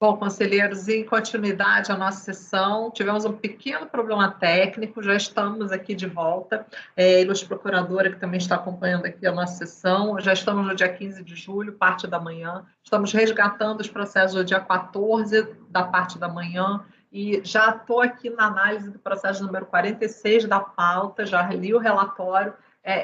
Bom, conselheiros, em continuidade à nossa sessão, tivemos um pequeno problema técnico, já estamos aqui de volta. Ilustre procuradora, que também está acompanhando aqui a nossa sessão, já estamos no dia 15 de julho, parte da manhã, estamos resgatando os processos do dia 14, da parte da manhã, e já estou aqui na análise do processo número 46 da pauta, já li o relatório,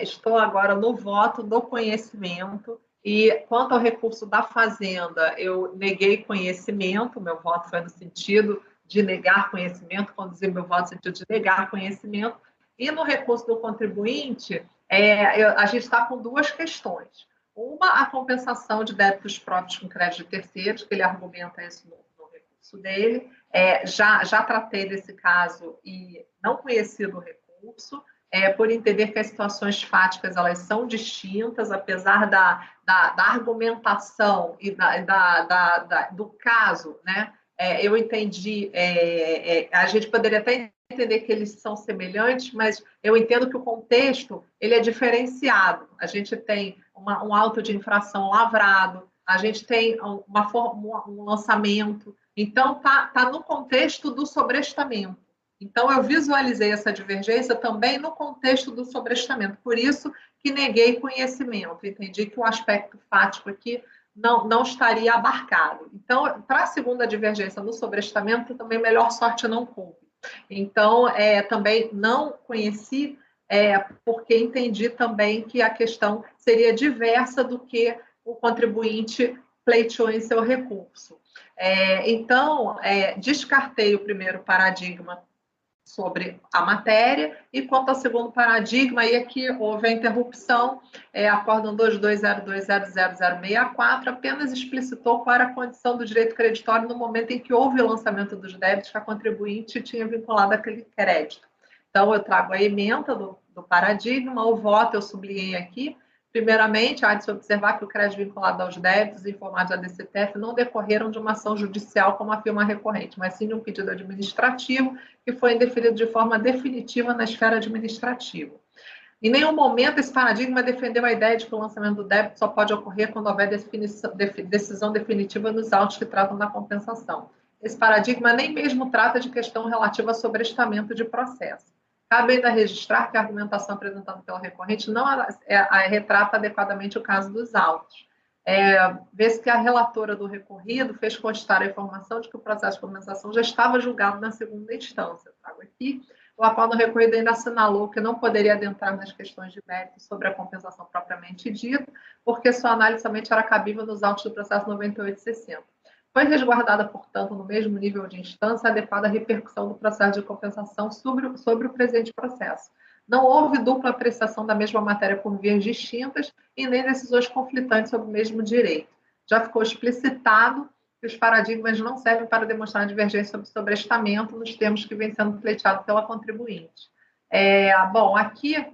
estou agora no voto do conhecimento. E quanto ao recurso da Fazenda, eu neguei conhecimento, meu voto foi no sentido de negar conhecimento, conduzir meu voto no sentido de negar conhecimento. E no recurso do contribuinte, a gente está com duas questões. Uma, a compensação de débitos próprios com crédito de terceiros, que ele argumenta isso no recurso dele. Já tratei desse caso e não conheci do recurso. Por entender que as situações fáticas elas são distintas, apesar da argumentação e do caso, né? Eu entendi, a gente poderia até entender que eles são semelhantes, mas eu entendo que o contexto ele é diferenciado. A gente tem um auto de infração lavrado, a gente tem um lançamento, então tá no contexto do sobrestamento. Então, eu visualizei essa divergência também no contexto do sobrestamento, por isso que neguei conhecimento, entendi que o aspecto fático aqui não estaria abarcado. Então, para a segunda divergência no sobrestamento, também melhor sorte não coube. Então, também não conheci, porque entendi também que a questão seria diversa do que o contribuinte pleiteou em seu recurso. Então, descartei o primeiro paradigma sobre a matéria, e quanto ao segundo paradigma, aí aqui houve a interrupção, acórdão 2202000064 apenas explicitou qual era a condição do direito creditório no momento em que houve o lançamento dos débitos que a contribuinte tinha vinculado àquele crédito. Então, eu trago a ementa do paradigma, o voto eu sublinhei aqui. Primeiramente, há de se observar que o crédito vinculado aos débitos informados à DCTF não decorreram de uma ação judicial como afirma a recorrente, mas sim de um pedido administrativo que foi indeferido de forma definitiva na esfera administrativa. Em nenhum momento esse paradigma defendeu a ideia de que o lançamento do débito só pode ocorrer quando houver decisão definitiva nos autos que tratam da compensação. Esse paradigma nem mesmo trata de questão relativa a sobrestamento de processo. Cabe ainda registrar que a argumentação apresentada pela recorrente não retrata adequadamente o caso dos autos. Vê-se que a relatora do recorrido fez constar a informação de que o processo de compensação já estava julgado na segunda instância. Trago aqui. O acordo recorrido ainda assinalou que não poderia adentrar nas questões de mérito sobre a compensação propriamente dita, porque sua análise somente era cabível nos autos do processo 9860. Foi resguardada, portanto, no mesmo nível de instância, a adequada repercussão do processo de compensação sobre o presente processo. Não houve dupla apreciação da mesma matéria por vias distintas e nem decisões conflitantes sobre o mesmo direito. Já ficou explicitado que os paradigmas não servem para demonstrar divergência sobre sobrestamento nos termos que vem sendo pleiteado pela contribuinte. Bom, aqui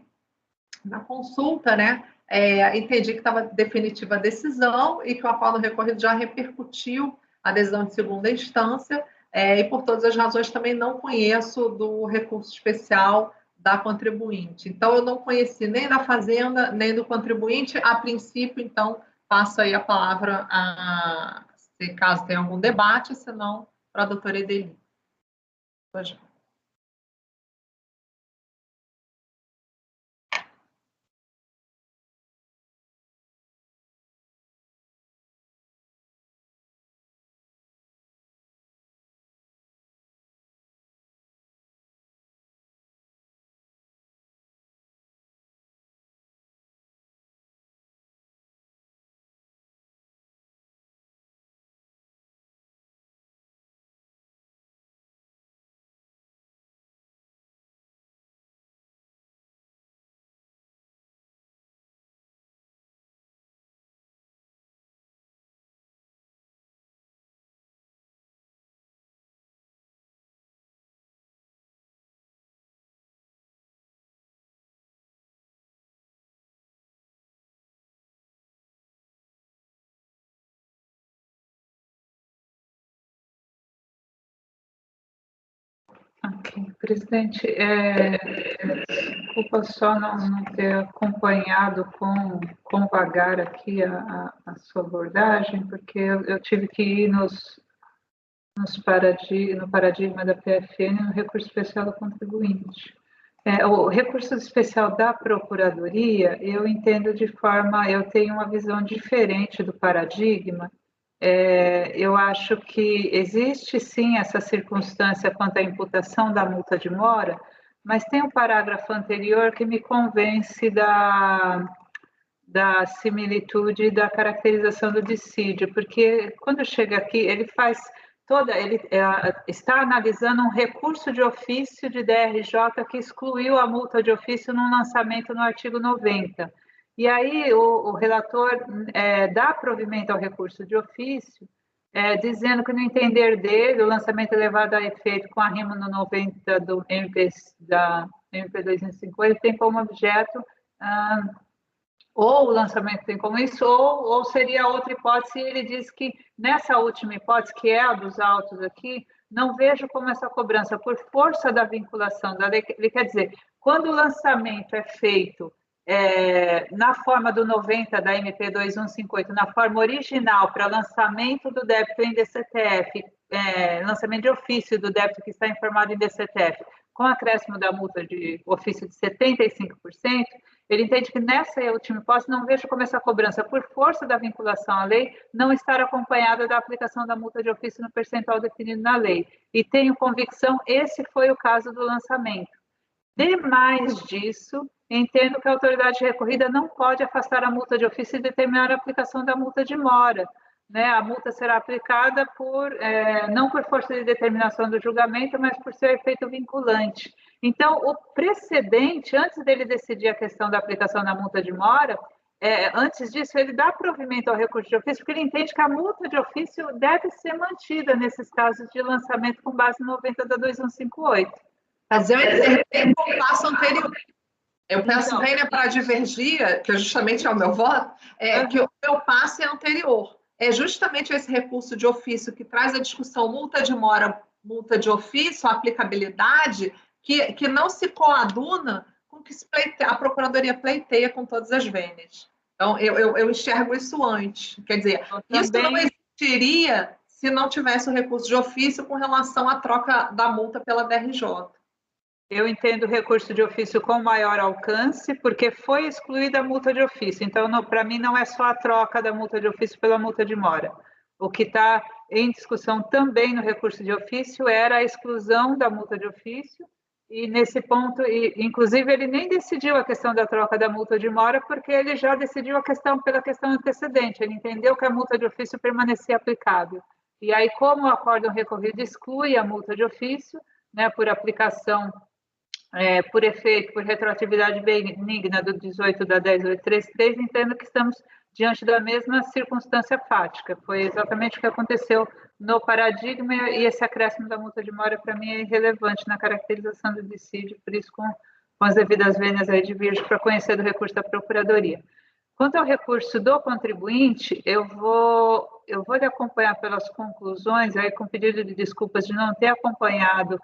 na consulta, né, entendi que estava definitiva a decisão e que o acordo recorrido já repercutiu a decisão de segunda instância, e por todas as razões também não conheço do recurso especial da contribuinte. Então, eu não conheci nem da Fazenda, nem do contribuinte, a princípio, então, passo aí a palavra, se caso tenha algum debate, senão, para a doutora Edeli. Pois. Ok, presidente, desculpa só não ter acompanhado com vagar aqui a sua abordagem, porque eu tive que ir no paradigma da PFN, no recurso especial do contribuinte. O recurso especial da Procuradoria, eu entendo eu tenho uma visão diferente do paradigma. Eu acho que existe sim essa circunstância quanto à imputação da multa de mora, mas tem um parágrafo anterior que me convence da similitude e da caracterização do dissídio, porque quando chega aqui, ele está analisando um recurso de ofício de DRJ que excluiu a multa de ofício no lançamento no artigo 90. E aí o relator dá provimento ao recurso de ofício, dizendo que, no entender dele, o lançamento é levado a efeito com arrimo no 90 do da MP 258 tem como objeto ou o lançamento tem como isso, ou seria outra hipótese, e ele diz que nessa última hipótese, que é a dos autos aqui, não vejo como essa cobrança, por força da vinculação da lei, ele quer dizer, quando o lançamento é feito na forma do 90 da MP 2158, na forma original para lançamento do débito em DCTF, lançamento de ofício do débito que está informado em DCTF, com acréscimo da multa de ofício de 75%, ele entende que nessa última hipótese não vejo como essa cobrança, por força da vinculação à lei, não estar acompanhada da aplicação da multa de ofício no percentual definido na lei. E tenho convicção, esse foi o caso do lançamento. Demais disso, entendo que a autoridade recorrida não pode afastar a multa de ofício e determinar a aplicação da multa de mora. Né? A multa será aplicada não por força de determinação do julgamento, mas por seu efeito vinculante. Então, o precedente, antes dele decidir a questão da aplicação da multa de mora, antes disso, ele dá provimento ao recurso de ofício, porque ele entende que a multa de ofício deve ser mantida nesses casos de lançamento com base no 90 da 2158. Mas eu interrompi com o passo anterior. Eu peço bem para divergir, que justamente é o meu voto, que o meu passo é anterior. É justamente esse recurso de ofício que traz a discussão multa de mora, multa de ofício, a aplicabilidade, que não se coaduna com o que a Procuradoria pleiteia com todas as vênias. Então, eu enxergo isso antes. Quer dizer, isso não existiria se não tivesse o recurso de ofício com relação à troca da multa pela DRJ. Eu entendo o recurso de ofício com maior alcance, porque foi excluída a multa de ofício. Então, para mim, não é só a troca da multa de ofício pela multa de mora. O que está em discussão também no recurso de ofício era a exclusão da multa de ofício, e nesse ponto, inclusive, ele nem decidiu a questão da troca da multa de mora, porque ele já decidiu pela questão antecedente. Ele entendeu que a multa de ofício permanecia aplicável. E aí, como o acórdão recorrido exclui a multa de ofício, né, por aplicação por efeito, por retroatividade benigna do 18 da 10833, entendo que estamos diante da mesma circunstância fática. Foi exatamente o que aconteceu no paradigma, e esse acréscimo da multa de mora, para mim, é irrelevante na caracterização do dissídio, por isso, com as devidas vênias aí de virgem, para conhecer do recurso da Procuradoria. Quanto ao recurso do contribuinte, eu vou lhe acompanhar pelas conclusões, aí com pedido de desculpas de não ter acompanhado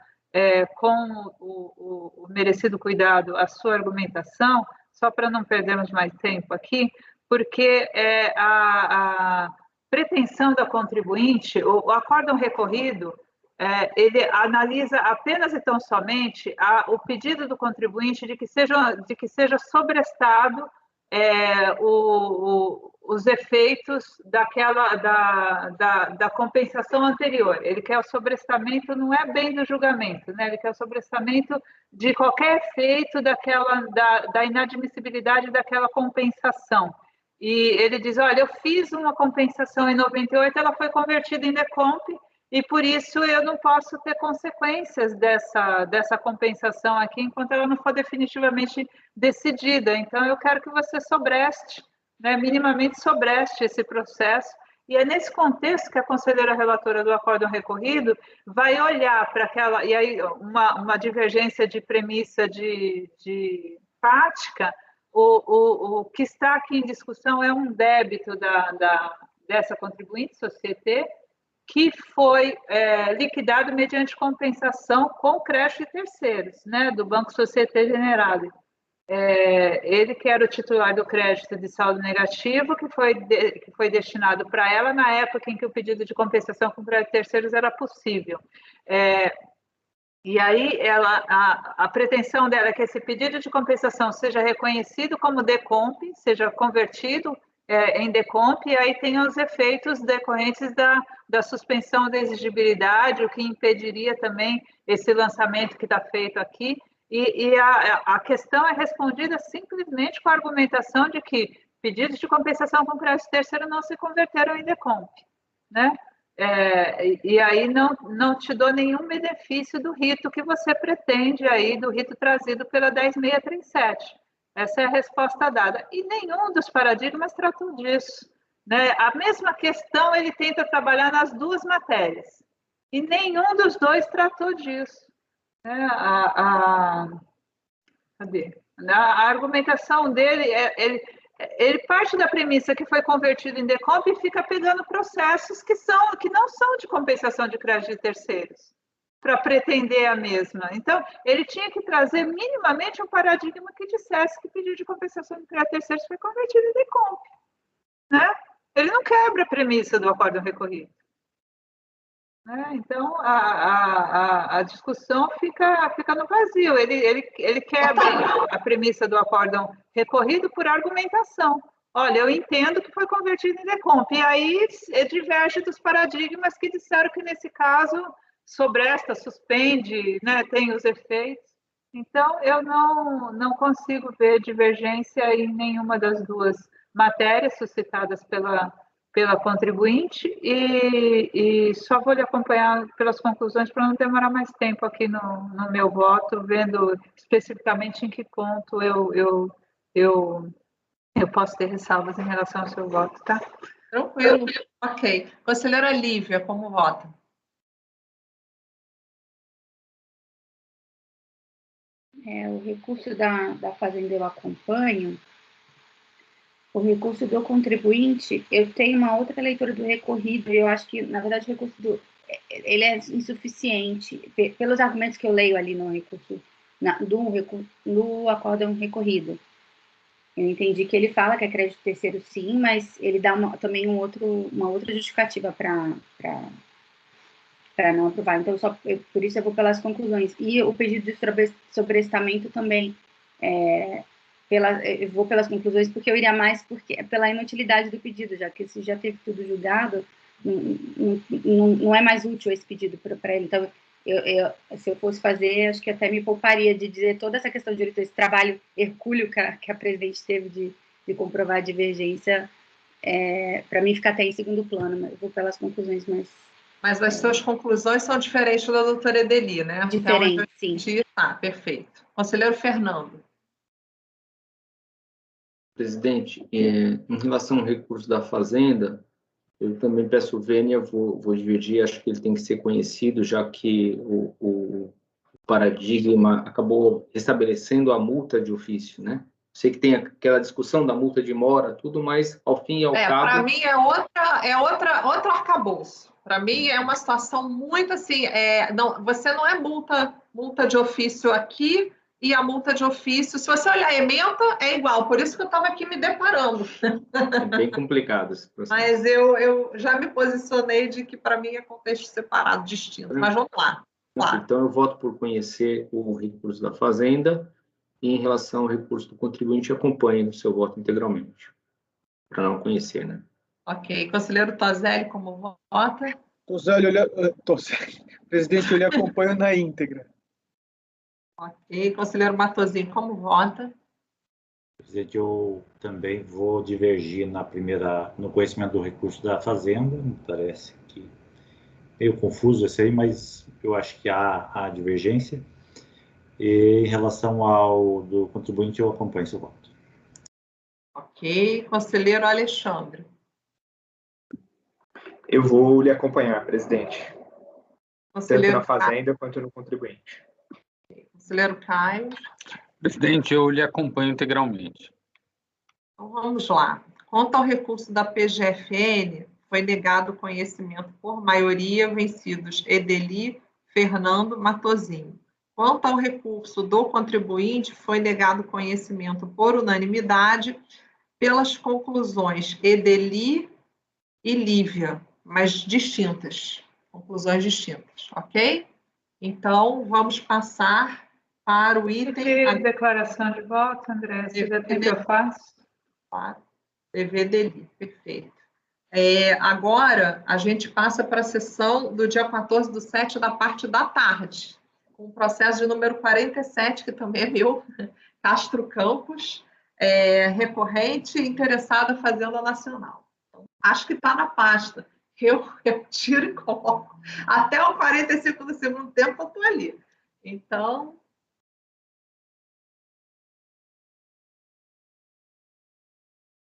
com o merecido cuidado a sua argumentação, só para não perdermos mais tempo aqui, porque a pretensão da contribuinte, o acórdão recorrido, ele analisa apenas e tão somente o pedido do contribuinte de que seja sobrestado os efeitos da compensação anterior. Ele quer o sobrestamento, não é bem do julgamento, né? Ele quer o sobrestamento de qualquer efeito da inadmissibilidade daquela compensação. E ele diz, olha, eu fiz uma compensação em 98, ela foi convertida em decomp, e por isso eu não posso ter consequências dessa compensação aqui enquanto ela não for definitivamente decidida. Então, eu quero que você sobreste, né, minimamente sobreste esse processo, e é nesse contexto que a conselheira relatora do acórdão recorrido vai olhar para aquela, e aí uma divergência de premissa de prática, o que está aqui em discussão é um débito dessa contribuinte, société, que foi liquidado mediante compensação com crédito de terceiros, né, do Banco Société Générale. ele que era o titular do crédito de saldo negativo, que foi destinado para ela na época em que o pedido de compensação com crédito terceiros era possível. E aí a pretensão dela é que esse pedido de compensação seja reconhecido como decomp, seja convertido em decomp, e aí tem os efeitos decorrentes da suspensão da exigibilidade, o que impediria também esse lançamento que está feito aqui. E a questão é respondida simplesmente com a argumentação de que pedidos de compensação com crédito terceiro não se converteram em decomp, né? E aí não te dou nenhum benefício do rito que você pretende aí, do rito trazido pela 10.637. Essa é a resposta dada. E nenhum dos paradigmas tratou disso, né? A mesma questão ele tenta trabalhar nas duas matérias. E nenhum dos dois tratou disso. Cadê? A argumentação dele, ele parte da premissa que foi convertido em decomp e fica pegando processos que não são de compensação de crédito de terceiros, para pretender a mesma. Então, ele tinha que trazer minimamente um paradigma que dissesse que o pedido de compensação de crédito de terceiros foi convertido em decomp, né? Ele não quebra a premissa do acórdão recorrido. Então, a discussão fica no vazio. Ele quebra a premissa do acórdão recorrido por argumentação. Olha, eu entendo que foi convertido em decomp. E aí diverge dos paradigmas que disseram que, nesse caso, sobresta, suspende, né, tem os efeitos. Então, eu não consigo ver divergência em nenhuma das duas matérias suscitadas pela contribuinte e só vou lhe acompanhar pelas conclusões para não demorar mais tempo aqui no meu voto, vendo especificamente em que ponto eu posso ter ressalvas em relação ao seu voto, tá? Tranquilo, ok. Conselheira Lívia, como vota? O recurso da Fazenda eu acompanho. O recurso do contribuinte, eu tenho uma outra leitura do recorrido, e eu acho que, na verdade, o recurso ele é insuficiente, pelos argumentos que eu leio ali no recurso, no acórdão recorrido. Eu entendi que ele fala que é crédito terceiro sim, mas ele dá também uma outra justificativa para não aprovar. Então, por isso eu vou pelas conclusões. E o pedido de sobrestamento também, eu vou pelas conclusões, porque eu iria mais pela inutilidade do pedido, já que se já teve tudo julgado, não é mais útil esse pedido para ele. Então, se eu fosse fazer, acho que até me pouparia de dizer toda essa questão de esse trabalho hercúleo que a presidente teve de comprovar a divergência, para mim fica até em segundo plano, mas eu vou pelas conclusões mais... Mas as suas conclusões são diferentes da doutora Edeli, né? Diferente, sim. Tá, perfeito. Conselheiro Fernando. Presidente, em relação ao recurso da Fazenda, eu também peço vênia, vou dividir, acho que ele tem que ser conhecido, já que o paradigma acabou estabelecendo a multa de ofício, né? Sei que tem aquela discussão da multa de mora, tudo, mas ao fim e ao cabo... Para mim outro arcabouço. Para mim é uma situação muito assim, você não é multa de ofício aqui e a multa de ofício, se você olhar a ementa, é igual, por isso que eu estava aqui me deparando. É bem complicado esse processo. Mas eu já me posicionei de que para mim é contexto separado, distinto, mas vamos lá. Claro. Então eu voto por conhecer o recurso da Fazenda e em relação ao recurso do contribuinte, acompanhe o seu voto integralmente, para não conhecer, né? Ok. Conselheiro Toselli, como vota? Toselli, presidente, eu lhe acompanho na íntegra. Ok. Conselheiro Matosinho, como vota? Presidente, eu também vou divergir no conhecimento do recurso da Fazenda, me parece que meio confuso esse aí, mas eu acho que há divergência. E em relação ao do contribuinte, eu acompanho seu voto. Ok. Conselheiro Alexandre. Eu vou lhe acompanhar, presidente. Conselheiro tanto na Fazenda quanto no contribuinte. Conselheiro Caio. Presidente, eu lhe acompanho integralmente. Então, vamos lá. Quanto ao recurso da PGFN, foi negado o conhecimento por maioria, vencidos Edeli, Fernando, Matosinho. Quanto ao recurso do contribuinte, foi negado conhecimento por unanimidade pelas conclusões Edeli e Lívia, mas distintas, conclusões distintas, ok? Então, vamos passar para o item... Declaração de voto, André, você já tem que eu faço? Claro, dever Edeli, perfeito. Agora, a gente passa para a sessão do dia 14/7, da parte da tarde, com o processo de número 47, que também é meu, Castro Campos, recorrente interessado em Fazenda Nacional. Então, acho que está na pasta. Eu tiro e coloco. Até o 45 do segundo tempo eu estou ali. Então...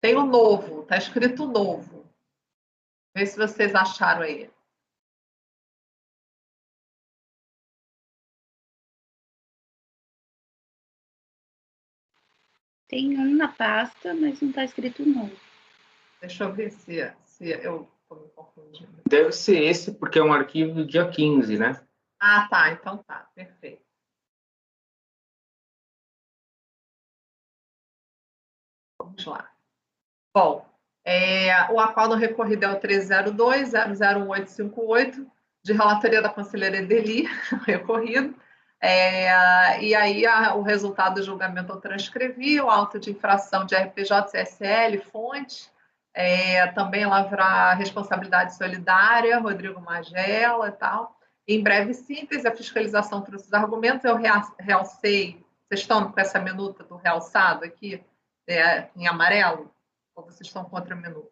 Tem o novo, está escrito novo. Vê se vocês acharam aí. Tem um na pasta, mas não está escrito novo. Deixa eu ver se eu estou me confundindo. Deve ser esse, porque é um arquivo do dia 15, né? Ah, tá. Então tá. Perfeito. Vamos lá. Bom, o acordo recorrido é o 302-001858, de relatoria da conselheira Edeli, recorrido. E aí o resultado do julgamento eu transcrevi, o auto de infração de RPJ, CSL, fonte, também lavrar responsabilidade solidária, Rodrigo Magela e tal. Em breve síntese, a fiscalização trouxe os argumentos, eu realcei, vocês estão com essa minuta do realçado aqui, em amarelo? Ou vocês estão contra a minuta?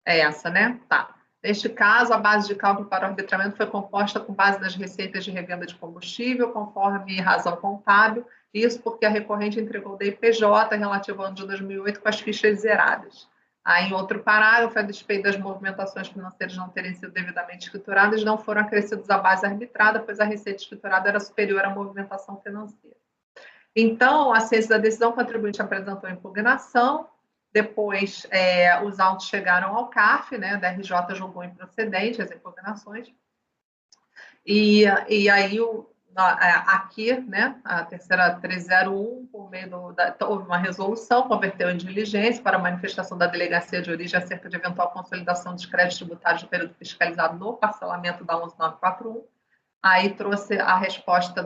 É essa, né? Tá. Neste caso, a base de cálculo para o arbitramento foi composta com base nas receitas de revenda de combustível, conforme razão contábil, isso porque a recorrente entregou o DIPJ relativo ao ano de 2008 com as fichas zeradas. Aí, em outro parágrafo, a despeito das movimentações financeiras não terem sido devidamente escrituradas, não foram acrescidos à base arbitrada, pois a receita escriturada era superior à movimentação financeira. Então, a ciência da decisão, o contribuinte apresentou impugnação, depois os autos chegaram ao CAF, né, da RJ julgou improcedente as impugnações, e aí aqui, né, a terceira 301, por meio houve uma resolução, converteu em diligência para manifestação da delegacia de origem acerca de eventual consolidação dos créditos tributários do período fiscalizado no parcelamento da 11941, aí trouxe a resposta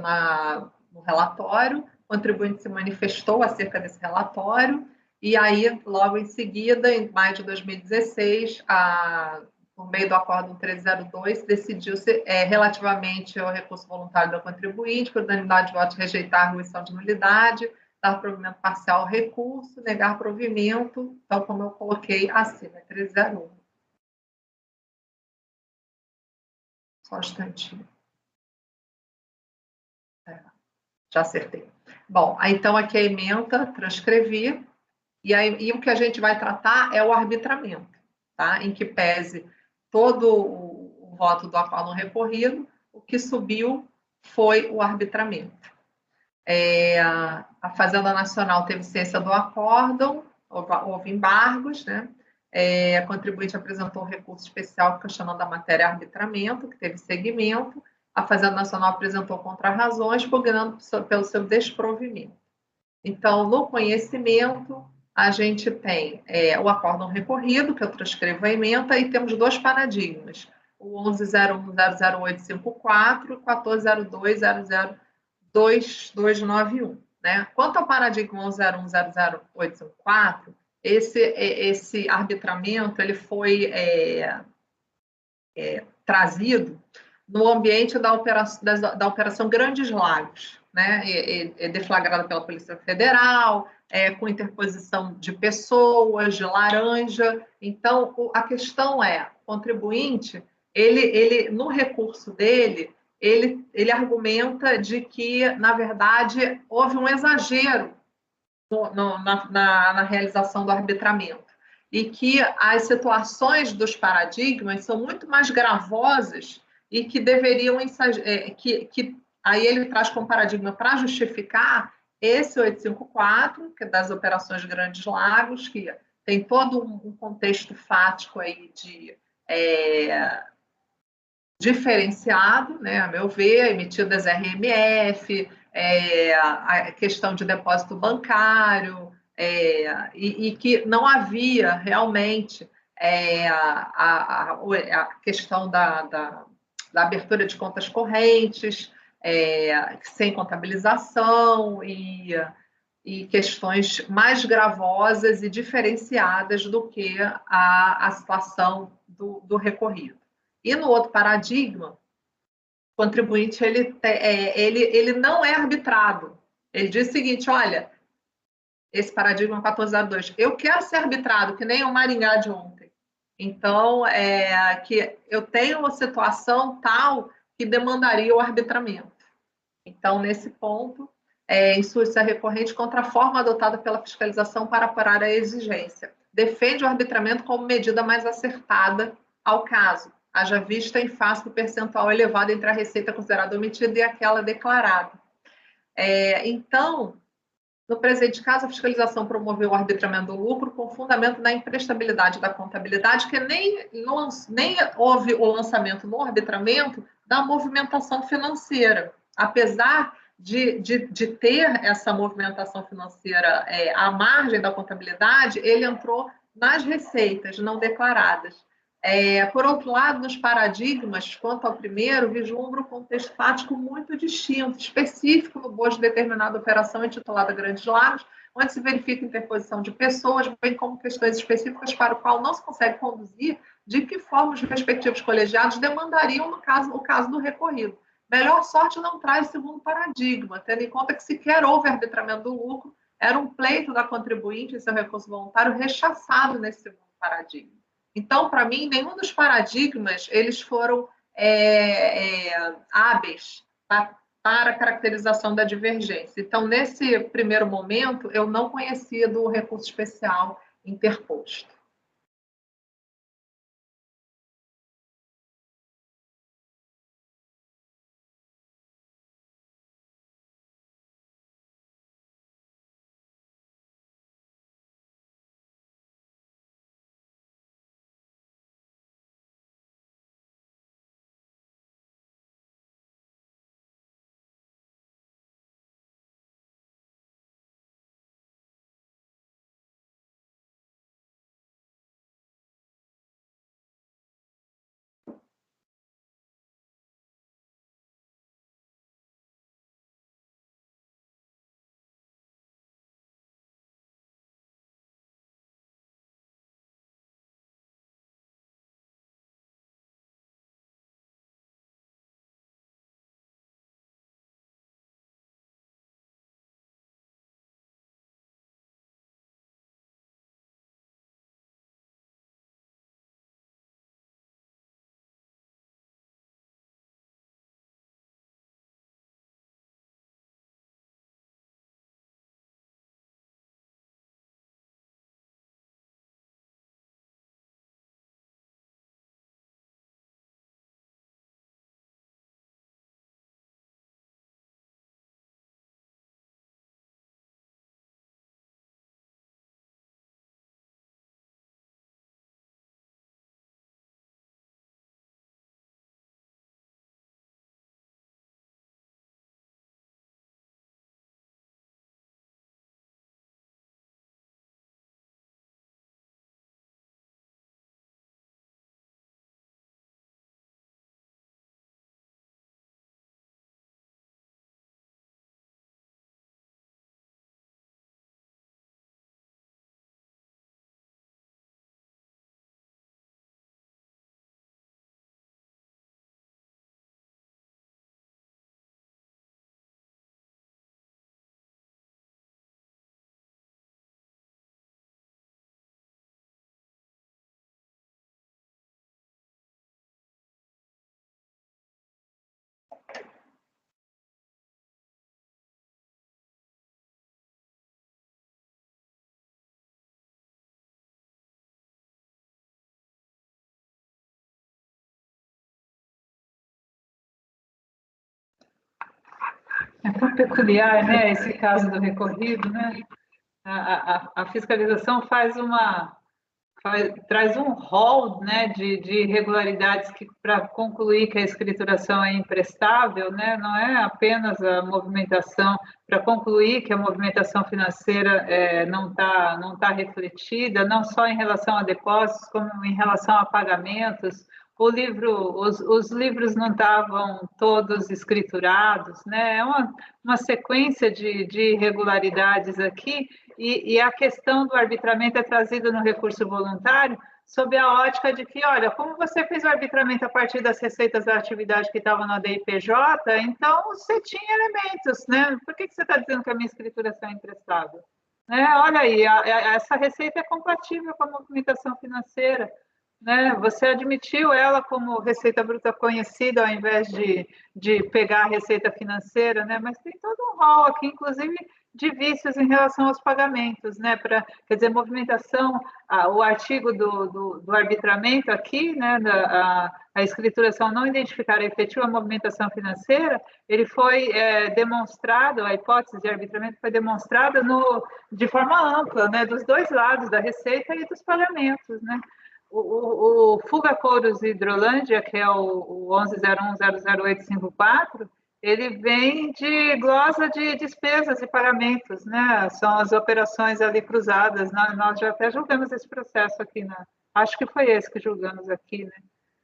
no relatório, o contribuinte se manifestou acerca desse relatório, e aí, logo em seguida, em maio de 2016, por meio do Acórdão 302, decidiu-se relativamente ao recurso voluntário do contribuinte, por unanimidade de votos, rejeitar a arguição de nulidade, dar provimento parcial ao recurso, negar provimento, tal como eu coloquei acima, 301. Só um instantinho. Já acertei. Bom, então aqui a ementa, transcrevi, e o que a gente vai tratar é o arbitramento, tá? Em que pese todo o voto do acórdão recorrido, o que subiu foi o arbitramento. A Fazenda Nacional teve ciência do acórdão, houve embargos, né? A contribuinte apresentou um recurso especial questionando a matéria arbitramento, que teve seguimento. A Fazenda Nacional apresentou contrarrazões, pugnando pelo seu desprovimento. Então, no conhecimento, a gente tem o acórdão recorrido, que eu transcrevo a ementa, e temos dois paradigmas, o 1101-00854 e o 1402-002291. Né? Quanto ao paradigma 1101-00854, esse arbitramento ele foi trazido no ambiente da Operação Grandes Lagos, né? Deflagrada pela Polícia Federal, com interposição de pessoas, de laranja. Então, a questão é, o contribuinte, ele no recurso dele, ele argumenta de que, na verdade, houve um exagero na realização do arbitramento e que as situações dos paradigmas são muito mais gravosas e que deveriam... aí ele traz como paradigma para justificar esse 854, que é das operações Grandes Lagos, que tem todo um contexto fático aí diferenciado, né, a meu ver, emitidas RMF, a questão de depósito bancário, e que não havia realmente a questão da abertura de contas correntes, sem contabilização e questões mais gravosas e diferenciadas do que a situação do recorrido. E no outro paradigma, o contribuinte ele não é arbitrado. Ele diz o seguinte: olha, esse paradigma 1402, eu quero ser arbitrado, que nem o Maringá de ontem. Então, que eu tenho uma situação tal que demandaria o arbitramento. Então, nesse ponto, insurge-se a recorrente contra a forma adotada pela fiscalização para apurar a exigência. Defende o arbitramento como medida mais acertada ao caso, haja vista em face do percentual elevado entre a receita considerada omitida e aquela declarada. Então, no presente caso, a fiscalização promoveu o arbitramento do lucro com fundamento na imprestabilidade da contabilidade, que nem houve o lançamento no arbitramento da movimentação financeira. Apesar de ter essa movimentação financeira à margem da contabilidade, ele entrou nas receitas não declaradas. Por outro lado, nos paradigmas, quanto ao primeiro, vislumbra um contexto fático muito distinto, específico no bojo de determinada operação intitulada Grandes Lagos, onde se verifica a interposição de pessoas, bem como questões específicas para o qual não se consegue conduzir de que forma os respectivos colegiados demandariam o caso do recorrido. Melhor sorte não traz segundo paradigma, tendo em conta que sequer houve arbitramento do lucro, era um pleito da contribuinte em seu recurso voluntário rechaçado nesse segundo paradigma. Então, para mim, nenhum dos paradigmas eles foram hábeis para a caracterização da divergência. Então, nesse primeiro momento, eu não conhecia do recurso especial interposto. É tão peculiar, né, esse caso do recorrido, né? A fiscalização faz traz um rol, né, de irregularidades que para concluir que a escrituração é imprestável, né, não é apenas a movimentação, para concluir que a movimentação financeira não tá refletida, não só em relação a depósitos, como em relação a pagamentos. Os livros não estavam todos escriturados, né? É uma sequência de irregularidades aqui, e a questão do arbitramento é trazida no recurso voluntário sob a ótica de que, olha, como você fez o arbitramento a partir das receitas da atividade que estavam na DIPJ, então você tinha elementos, né? Por que você está dizendo que a minha escrituração é imprestável? Olha aí, essa receita é compatível com a movimentação financeira, né? Você admitiu ela como receita bruta conhecida ao invés de pegar a receita financeira, né? Mas tem todo um rol aqui, inclusive de vícios em relação aos pagamentos, né? Quer dizer, movimentação, o artigo do arbitramento aqui, né? A escrituração não identificar a efetiva movimentação financeira, ele foi demonstrado, a hipótese de arbitramento foi demonstrada de forma ampla, né? Dos dois lados, da receita e dos pagamentos, né? O Fuga Couros Hidrolândia, que é o 1101000854, ele vem de glosa de despesas e pagamentos, né? São as operações ali cruzadas. Nós já até julgamos esse processo aqui, né? Acho que foi esse que julgamos aqui, né?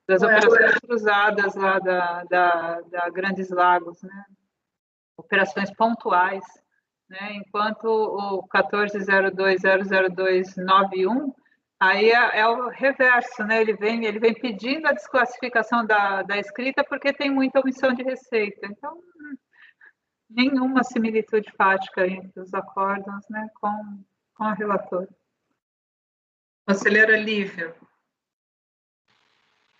Das operações cruzadas lá da Grandes Lagos, né? Operações pontuais, né? Enquanto o 1402000291 aí é o reverso, né? Ele vem pedindo a desclassificação da escrita porque tem muita omissão de receita. Então, nenhuma similitude fática entre os acórdãos, né, com a relatora. Conselheira Lívia.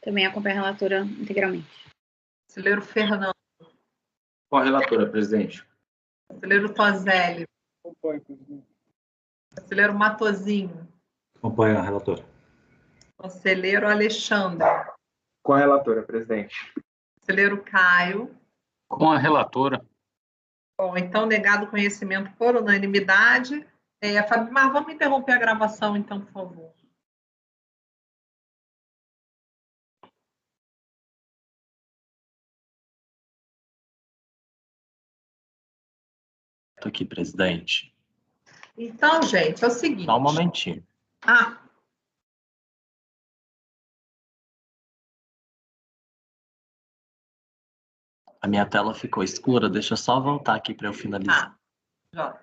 Também acompanho a relatora integralmente. Conselheiro Fernando. Com a relatora, presidente. Conselheiro Tozelli. Acompanho, presidente. Conselheiro Matosinho. Acompanho a relatora. Conselheiro Alexandre. Com a relatora, presidente. Conselheiro Caio. Com a relatora. Bom, então, negado conhecimento por unanimidade. Fabimar, vamos interromper a gravação, então, por favor. Estou aqui, presidente. Então, gente, é o seguinte... Só um momentinho. A minha tela ficou escura, deixa eu só voltar aqui para eu finalizar. Já.